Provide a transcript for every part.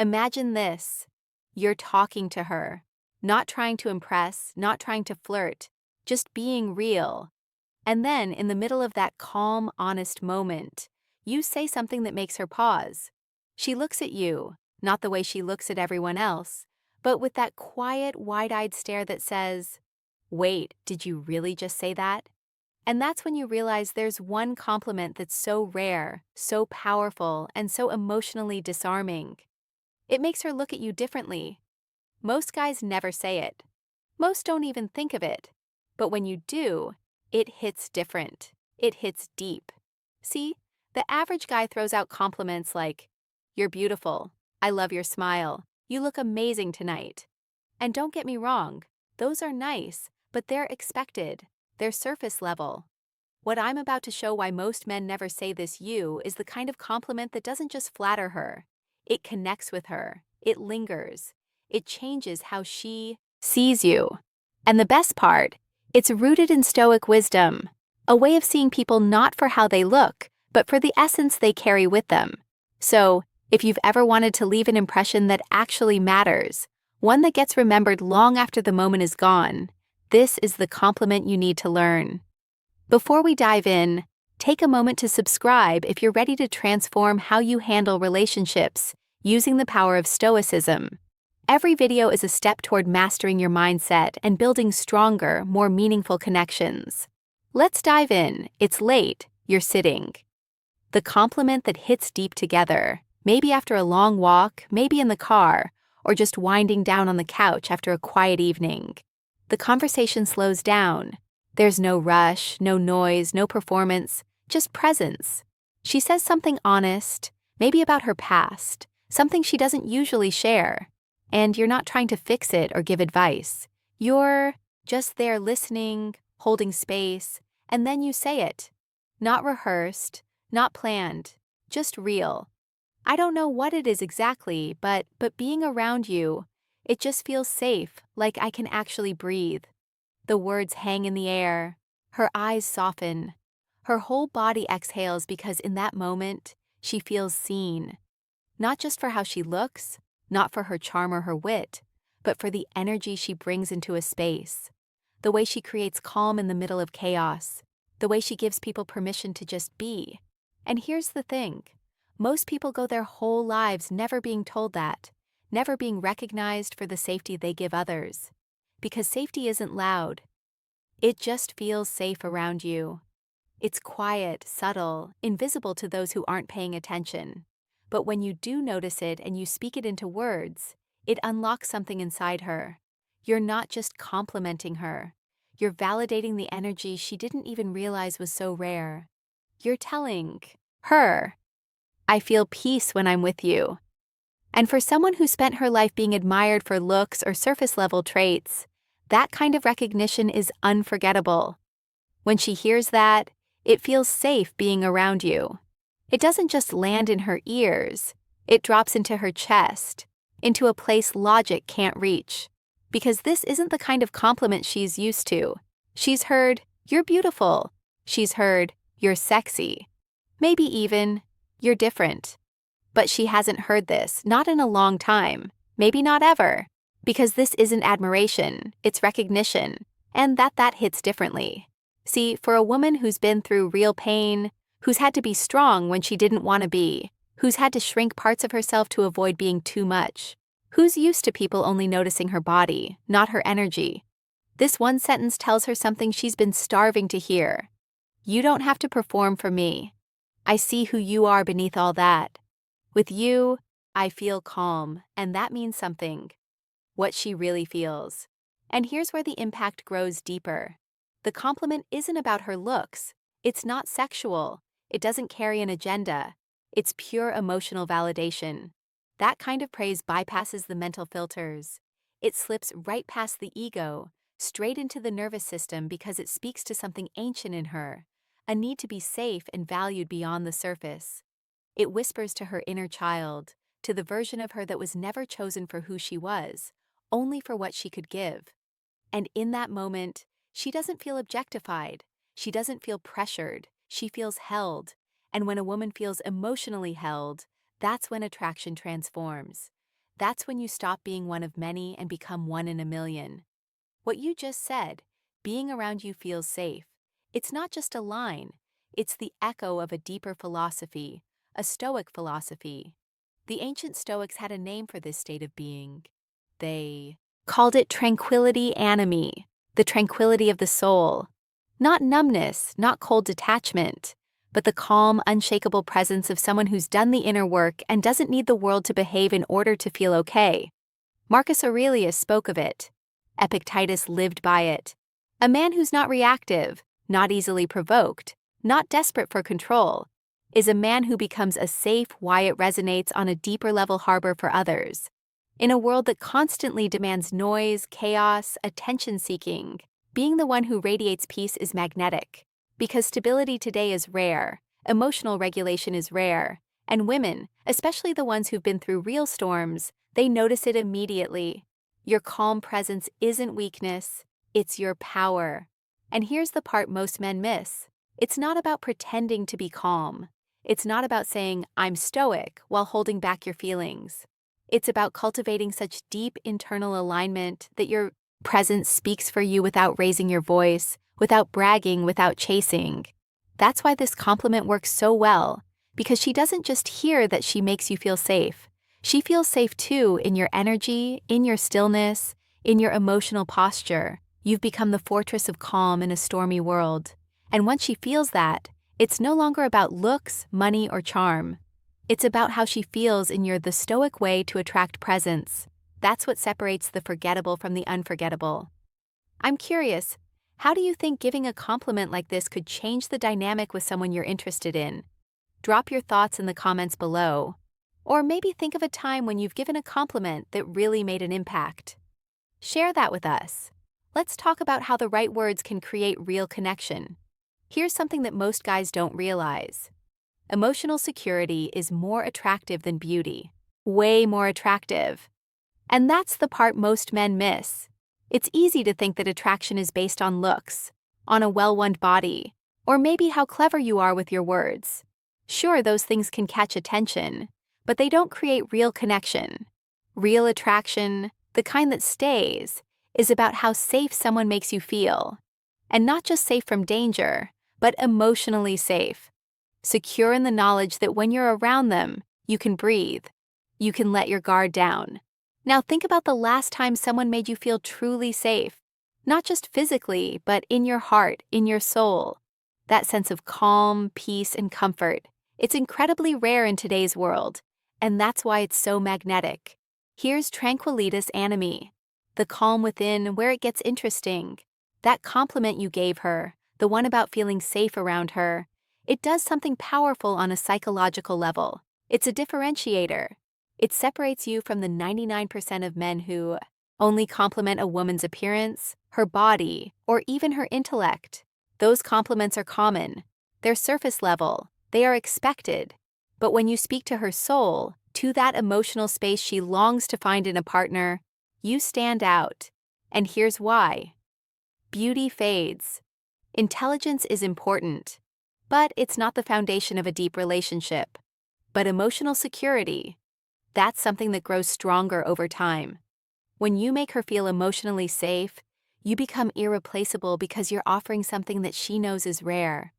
Imagine this. You're talking to her, not trying to impress, not trying to flirt, just being real. And then, in the middle of that calm, honest moment, you say something that makes her pause. She looks at you, not the way she looks at everyone else, but with that quiet, wide-eyed stare that says, "Wait, did you really just say that?" And that's when you realize there's one compliment that's so rare, so powerful, and so emotionally disarming. It makes her look at you differently. Most guys never say it. Most don't even think of it. But when you do, it hits different. It hits deep. See, the average guy throws out compliments like, "You're beautiful. I love your smile. You look amazing tonight." And don't get me wrong, those are nice, but they're expected. They're surface level. What I'm about to show why most men never say this you is the kind of compliment that doesn't just flatter her. It connects with her. It lingers. It changes how she sees you. And the best part, it's rooted in Stoic wisdom, a way of seeing people not for how they look, but for the essence they carry with them. So, if you've ever wanted to leave an impression that actually matters, one that gets remembered long after the moment is gone, this is the compliment you need to learn. Before we dive in, take a moment to subscribe if you're ready to transform how you handle relationships using the power of Stoicism. Every video is a step toward mastering your mindset and building stronger, more meaningful connections. Let's dive in. It's late, you're sitting. The compliment that hits deep together, maybe after a long walk, maybe in the car, or just winding down on the couch after a quiet evening. The conversation slows down. There's no rush, no noise, no performance, just presence. She says something honest, maybe about her past, something she doesn't usually share. And you're not trying to fix it or give advice. You're just there listening, holding space, and then you say it. Not rehearsed, not planned, just real. I don't know what it is exactly, but being around you, it just feels safe, like I can actually breathe. The words hang in the air, her eyes soften, her whole body exhales because in that moment, she feels seen. Not just for how she looks, not for her charm or her wit, but for the energy she brings into a space. The way she creates calm in the middle of chaos, the way she gives people permission to just be. And here's the thing, most people go their whole lives never being told that, never being recognized for the safety they give others. Because safety isn't loud. It just feels safe around you. It's quiet, subtle, invisible to those who aren't paying attention. But when you do notice it and you speak it into words, it unlocks something inside her. You're not just complimenting her. You're validating the energy she didn't even realize was so rare. You're telling her, "I feel peace when I'm with you." And for someone who spent her life being admired for looks or surface-level traits, that kind of recognition is unforgettable. When she hears that, it feels safe being around you. It doesn't just land in her ears, it drops into her chest, into a place logic can't reach. Because this isn't the kind of compliment she's used to. She's heard, "You're beautiful." She's heard, "You're sexy." Maybe even, "You're different." But she hasn't heard this, not in a long time, maybe not ever. Because this isn't admiration, it's recognition, and that hits differently. See, for a woman who's been through real pain, who's had to be strong when she didn't want to be, who's had to shrink parts of herself to avoid being too much, who's used to people only noticing her body, not her energy. This one sentence tells her something she's been starving to hear. "You don't have to perform for me. I see who you are beneath all that. With you, I feel calm, and that means something." What she really feels. And here's where the impact grows deeper. The compliment isn't about her looks. It's not sexual. It doesn't carry an agenda. It's pure emotional validation. That kind of praise bypasses the mental filters. It slips right past the ego, straight into the nervous system because it speaks to something ancient in her, a need to be safe and valued beyond the surface. It whispers to her inner child, to the version of her that was never chosen for who she was, only for what she could give. And in that moment, she doesn't feel objectified. She doesn't feel pressured. She feels held. And when a woman feels emotionally held, that's when attraction transforms. That's when you stop being one of many and become one in a million. What you just said, being around you feels safe. It's not just a line, it's the echo of a deeper philosophy, a Stoic philosophy. The ancient Stoics had a name for this state of being. They called it tranquility animi, the tranquility of the soul. Not numbness, not cold detachment, but the calm, unshakable presence of someone who's done the inner work and doesn't need the world to behave in order to feel okay. Marcus Aurelius spoke of it. Epictetus lived by it. A man who's not reactive, not easily provoked, not desperate for control, is a man who becomes a safe why it resonates on a deeper level harbor for others. In a world that constantly demands noise, chaos, attention-seeking, being the one who radiates peace is magnetic. Because stability today is rare, emotional regulation is rare, and women, especially the ones who've been through real storms, they notice it immediately. Your calm presence isn't weakness, it's your power. And here's the part most men miss. It's not about pretending to be calm. It's not about saying, I'm stoic, while holding back your feelings. It's about cultivating such deep internal alignment that your presence speaks for you without raising your voice, without bragging, without chasing. That's why this compliment works so well, because she doesn't just hear that she makes you feel safe. She feels safe too in your energy, in your stillness, in your emotional posture. You've become the fortress of calm in a stormy world. And once she feels that, it's no longer about looks, money, or charm. It's about how she feels in the Stoic way to attract presence. That's what separates the forgettable from the unforgettable. I'm curious, how do you think giving a compliment like this could change the dynamic with someone you're interested in? Drop your thoughts in the comments below. Or maybe think of a time when you've given a compliment that really made an impact. Share that with us. Let's talk about how the right words can create real connection. Here's something that most guys don't realize. Emotional security is more attractive than beauty. Way more attractive. And that's the part most men miss. It's easy to think that attraction is based on looks, on a well-owned body, or maybe how clever you are with your words. Sure, those things can catch attention, but they don't create real connection. Real attraction, the kind that stays, is about how safe someone makes you feel. And not just safe from danger, but emotionally safe. Secure in the knowledge that when you're around them, you can breathe. You can let your guard down. Now think about the last time someone made you feel truly safe. Not just physically, but in your heart, in your soul. That sense of calm, peace, and comfort. It's incredibly rare in today's world, and that's why it's so magnetic. Here's tranquilitas animi, the calm within where it gets interesting. That compliment you gave her, the one about feeling safe around her, it does something powerful on a psychological level. It's a differentiator. It separates you from the 99% of men who only compliment a woman's appearance, her body, or even her intellect. Those compliments are common. They're surface level. They are expected. But when you speak to her soul, to that emotional space she longs to find in a partner, you stand out. And here's why. Beauty fades. Intelligence is important, but it's not the foundation of a deep relationship. But emotional security, that's something that grows stronger over time. When you make her feel emotionally safe, you become irreplaceable because you're offering something that she knows is rare.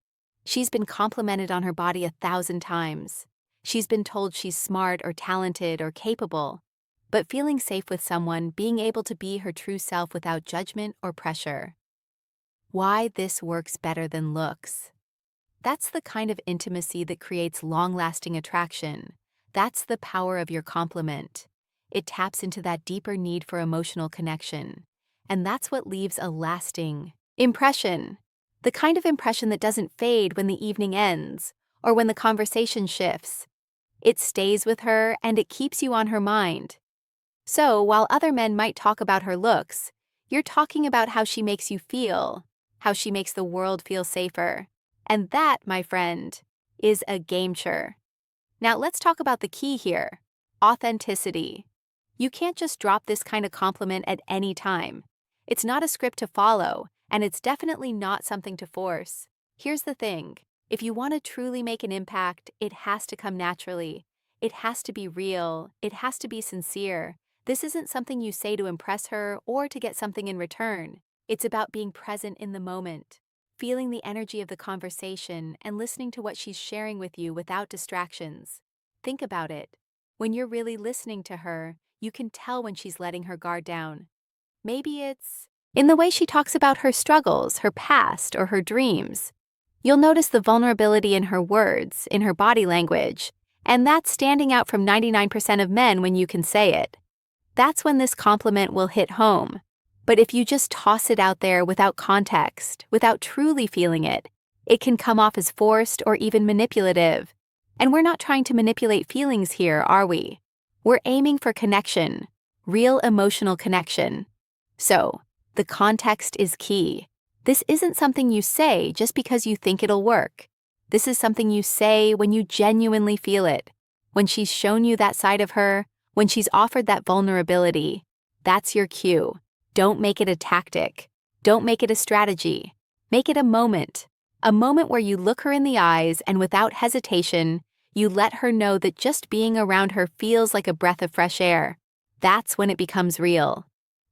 She's been complimented on her body 1,000 times. She's been told she's smart or talented or capable. But feeling safe with someone, being able to be her true self without judgment or pressure. Why this works better than looks. That's the kind of intimacy that creates long-lasting attraction. That's the power of your compliment. It taps into that deeper need for emotional connection. And that's what leaves a lasting impression. The kind of impression that doesn't fade when the evening ends or when the conversation shifts. It stays with her and it keeps you on her mind. So, while other men might talk about her looks, you're talking about how she makes you feel, how she makes the world feel safer. And that, my friend, is a game changer. Now let's talk about the key here, authenticity. You can't just drop this kind of compliment at any time. It's not a script to follow, and it's definitely not something to force. Here's the thing, if you want to truly make an impact, it has to come naturally. It has to be real. It has to be sincere. This isn't something you say to impress her or to get something in return. It's about being present in the moment, feeling the energy of the conversation and listening to what she's sharing with you without distractions. Think about it. When you're really listening to her, you can tell when she's letting her guard down. Maybe it's in the way she talks about her struggles, her past, or her dreams. You'll notice the vulnerability in her words, in her body language, and that's standing out from 99% of men when you can say it. That's when this compliment will hit home. But if you just toss it out there without context, without truly feeling it, it can come off as forced or even manipulative. And we're not trying to manipulate feelings here, are we? We're aiming for connection, real emotional connection. So, the context is key. This isn't something you say just because you think it'll work. This is something you say when you genuinely feel it, when she's shown you that side of her, when she's offered that vulnerability. That's your cue. Don't make it a tactic. Don't make it a strategy. Make it a moment where you look her in the eyes and without hesitation, you let her know that just being around her feels like a breath of fresh air. That's when it becomes real.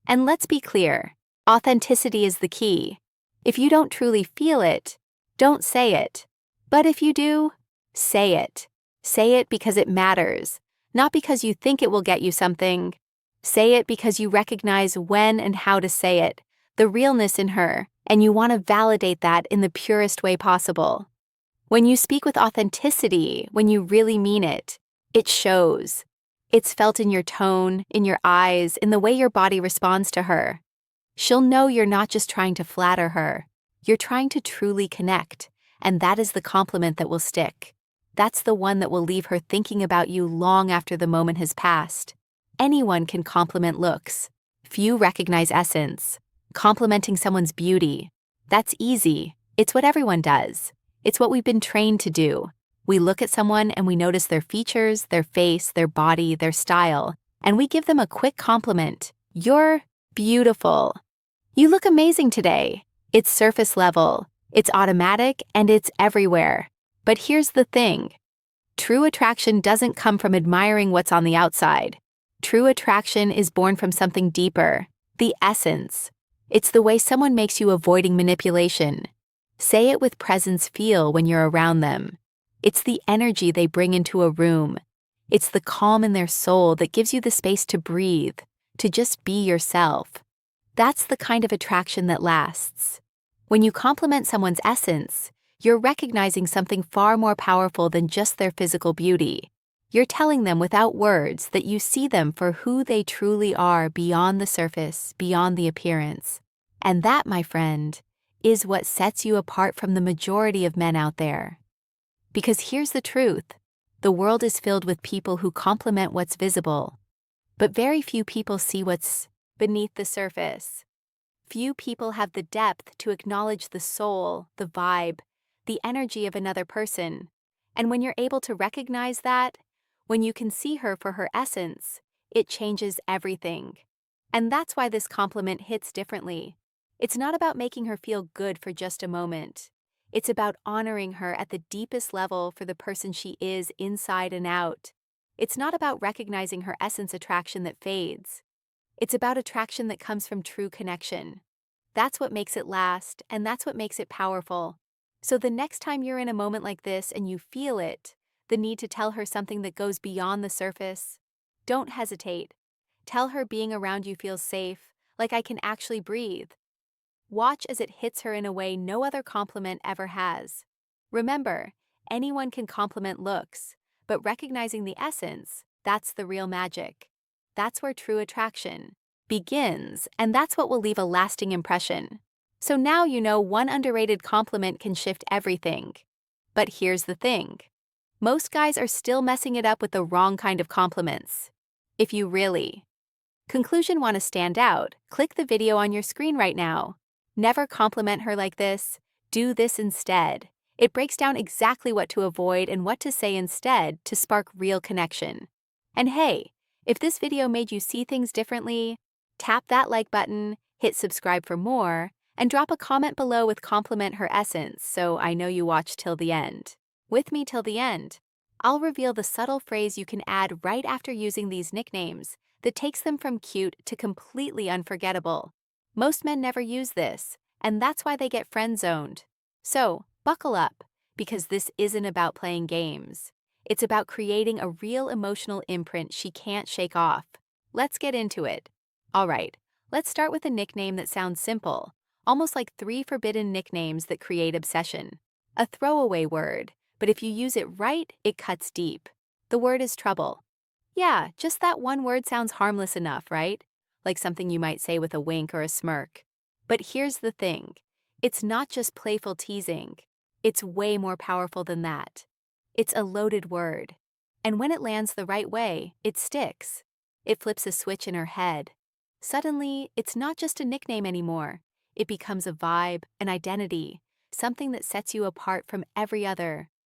And let's be clear, authenticity is the key. If you don't truly feel it, don't say it. But if you do, say it. Say it because it matters, not because you think it will get you something. Say it because you recognize when and how to say it, the realness in her, and you want to validate that in the purest way possible. When you speak with authenticity, when you really mean it, it shows. It's felt in your tone, in your eyes, in the way your body responds to her. She'll know you're not just trying to flatter her. You're trying to truly connect, and that is the compliment that will stick. That's the one that will leave her thinking about you long after the moment has passed. Anyone can compliment looks. Few recognize essence. Complimenting someone's beauty. That's easy. It's what everyone does. It's what we've been trained to do. We look at someone and we notice their features, their face, their body, their style, and we give them a quick compliment. You're beautiful. You look amazing today. It's surface level. It's automatic and it's everywhere. But here's the thing. True attraction doesn't come from admiring what's on the outside. True attraction is born from something deeper, the essence. It's the way someone makes you avoiding manipulation. Say it with presence feel when you're around them. It's the energy they bring into a room. It's the calm in their soul that gives you the space to breathe, to just be yourself. That's the kind of attraction that lasts. When you compliment someone's essence, you're recognizing something far more powerful than just their physical beauty. You're telling them without words that you see them for who they truly are beyond the surface, beyond the appearance. And that, my friend, is what sets you apart from the majority of men out there. Because here's the truth. The world is filled with people who compliment what's visible. But very few people see what's beneath the surface. Few people have the depth to acknowledge the soul, the vibe, the energy of another person. And when you're able to recognize that, when you can see her for her essence, it changes everything. And that's why this compliment hits differently. It's not about making her feel good for just a moment. It's about honoring her at the deepest level for the person she is inside and out. It's not about recognizing her essence attraction that fades. It's about attraction that comes from true connection. That's what makes it last, and that's what makes it powerful. So the next time you're in a moment like this and you feel it, the need to tell her something that goes beyond the surface, don't hesitate. Tell her being around you feels safe, like I can actually breathe. Watch as it hits her in a way no other compliment ever has. Remember, anyone can compliment looks, but recognizing the essence, that's the real magic. That's where true attraction begins, and that's what will leave a lasting impression. So now you know one underrated compliment can shift everything. But here's the thing. Most guys are still messing it up with the wrong kind of compliments. If you really conclusion want to stand out, click the video on your screen right now. Never compliment her like this. Do this instead. It breaks down exactly what to avoid and what to say instead to spark real connection. And hey, if this video made you see things differently, tap that like button, hit subscribe for more, and drop a comment below with compliment her essence so I know you watched till the end. With me till the end. I'll reveal the subtle phrase you can add right after using these nicknames that takes them from cute to completely unforgettable. Most men never use this, and that's why they get friend-zoned. So, buckle up, because this isn't about playing games. It's about creating a real emotional imprint she can't shake off. Let's get into it. All right, let's start with a nickname that sounds simple, almost like three forbidden nicknames that create obsession. A throwaway word, but if you use it right, it cuts deep. The word is trouble. Yeah, just that one word sounds harmless enough, right? Like something you might say with a wink or a smirk. But here's the thing. It's not just playful teasing. It's way more powerful than that. It's a loaded word. And when it lands the right way, it sticks. It flips a switch in her head. Suddenly, it's not just a nickname anymore. It becomes a vibe, an identity, something that sets you apart from every other.